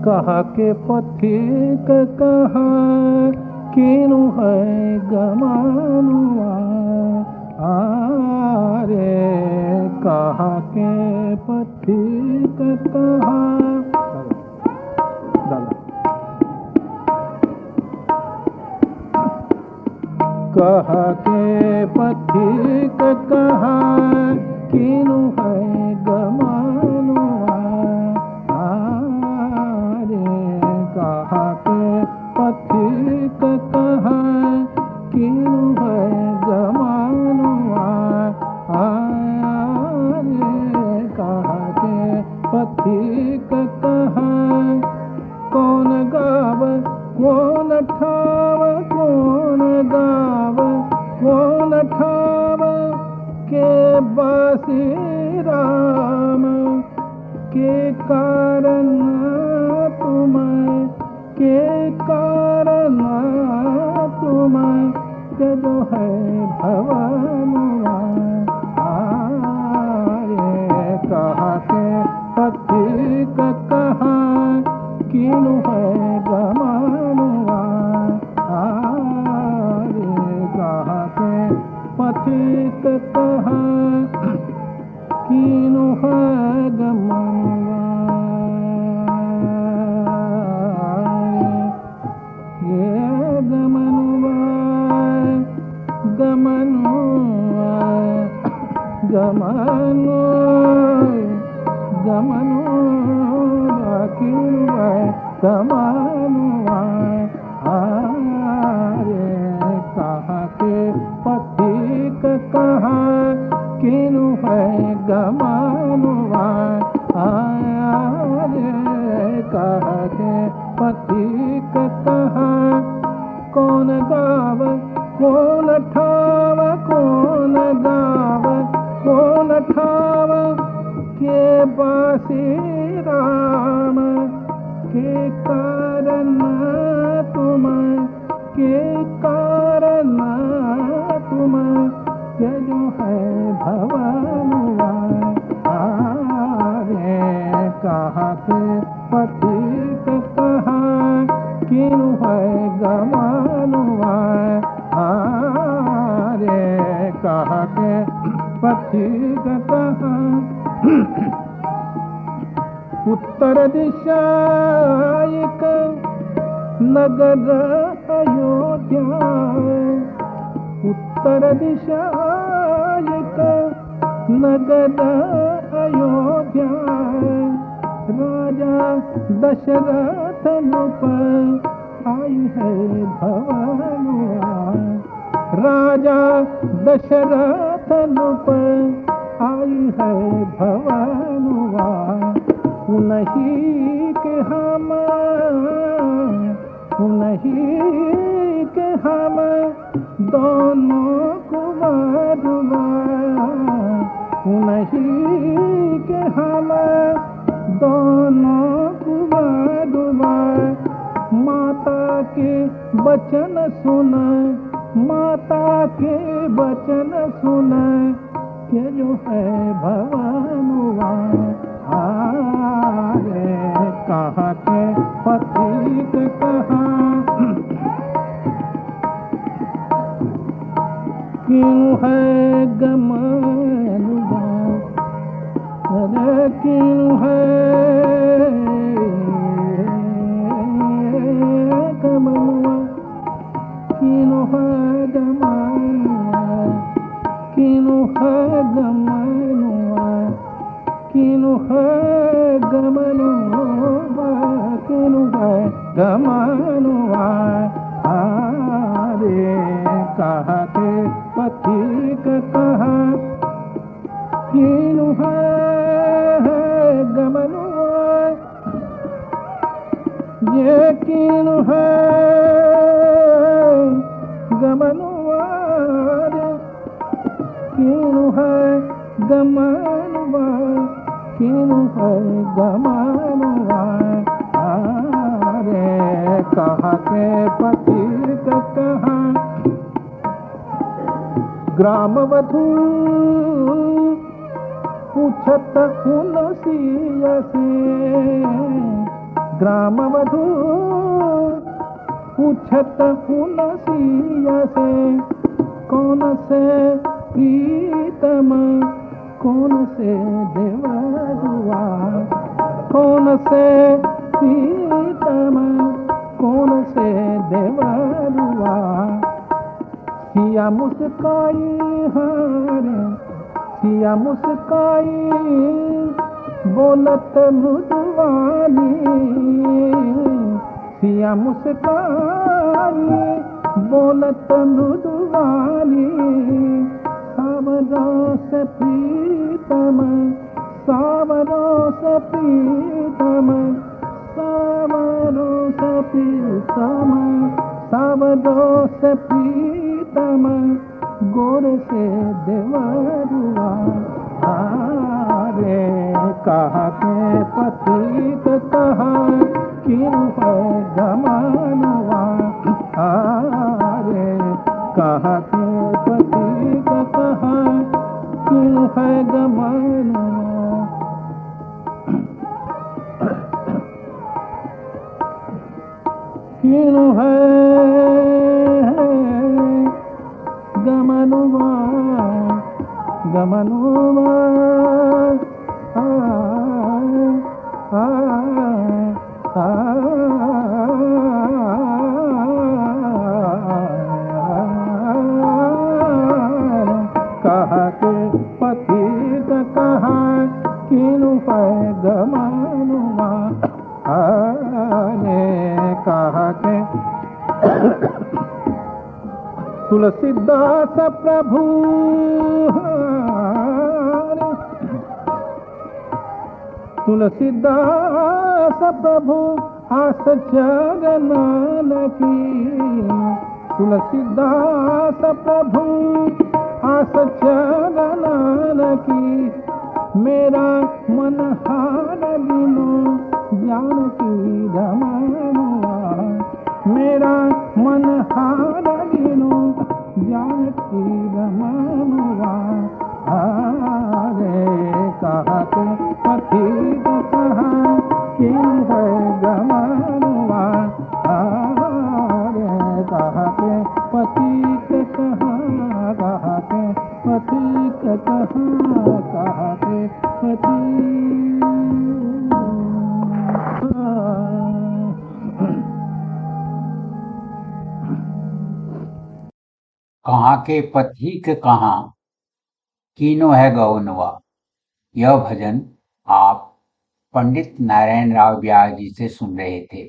कहा के पथिक कहा किनु है गमनुआ आरे कहा के पथिक कहा कहा के पथिक कहा किनु है गमनुआ कहा के पथिक कहा किनु है गमनुआ कहा के पथिक कहा कौन गाव कौन ठाव कौन गाव कौन ठाव के बासी राम के कारण तुम के कारण तुम के जो है भवनुआ कहा के पथिक कहा किनु है गमनुआ कहा के पथिक कहा किनु है गमनुआ गमनु गमनु किनुआ गमनुआ कहा के पथिक कहा किनु है गमनुआ कहा के पथिक कहा कौन गाव कौन ठाव कौन गाव कौन ठाव के बासी राम के कारण तुम के कारण तुम के जो है भवनुआ कहा के पथिक कहा किनु है गमनुआ कहा के पथिक कहा उत्तर दिशा एक नगर अयोध्या उत्तर दिशा एक नगर अयोध्या राजा दशरथ नृप आई है भवनुआ राजा दशरथ नृप आई है भवनुआ उन्हीं के हम दोनों कुमारुआ उन्हीं के हम दोनों कुमारुआ माता के वचन सुन माता के वचन सुन के जो है भवनुआ कहा के पथिक कहा किनु है गमनुआ किनु है गमनुआ किनु है गमनुआ किनु है गमनुआ किनु है गमनुआ किनु है गमनुआ कहा के पथिक कहा किनु है गमनुआ ये किनु है गमनुआ किनु है गमनुआ किनु है गमनुआ कहाँ के पथिक कहाँ ग्राम वधू पूछत उन सिया से ग्राम वधू पूछत उन सिया से कौन से प्रीतम कौन से देवरुआ कौन से प्रीतम कौन से देवरुआ सिया मुस्काई हरे सिया मुस्काई बोलत मृदुवानी सिया मुस्काई बोलत मृदुवानी सावरों से प्रीतम सावरों से प्रीतम सावरों से प्रीतम सावरों से प्रीतम गोर से देवरुआ रे कहाँ के पथिक कहाँ क्यों है गमनवा रे कहाँ के पथिक कहाँ क्यों है गमनवा क्यों है गमनुआ गमनुआ कहाँ के पथिक कहाँ किनु है गमनुआ कहाँ के तुलसीदास प्रभु तुलसीदास प्रभु आस चरणन की तुलसीदास प्रभु आस चरणन की मेरा मन हार बिनो जानकी रमनुआ मेरा मन हार बिनो जानकी रमनुआ रे कहाँ के पथिक कहाँ क्यों है गमनुआ रे कहाँ के पथिक कहाँ कहाँ के पथिक कहाँ कहाँ के पथिक कहाँ के पथिक कहाँ कीनो है गौनवा। यह भजन आप पंडित नारायण राव व्यास जी से सुन रहे थे।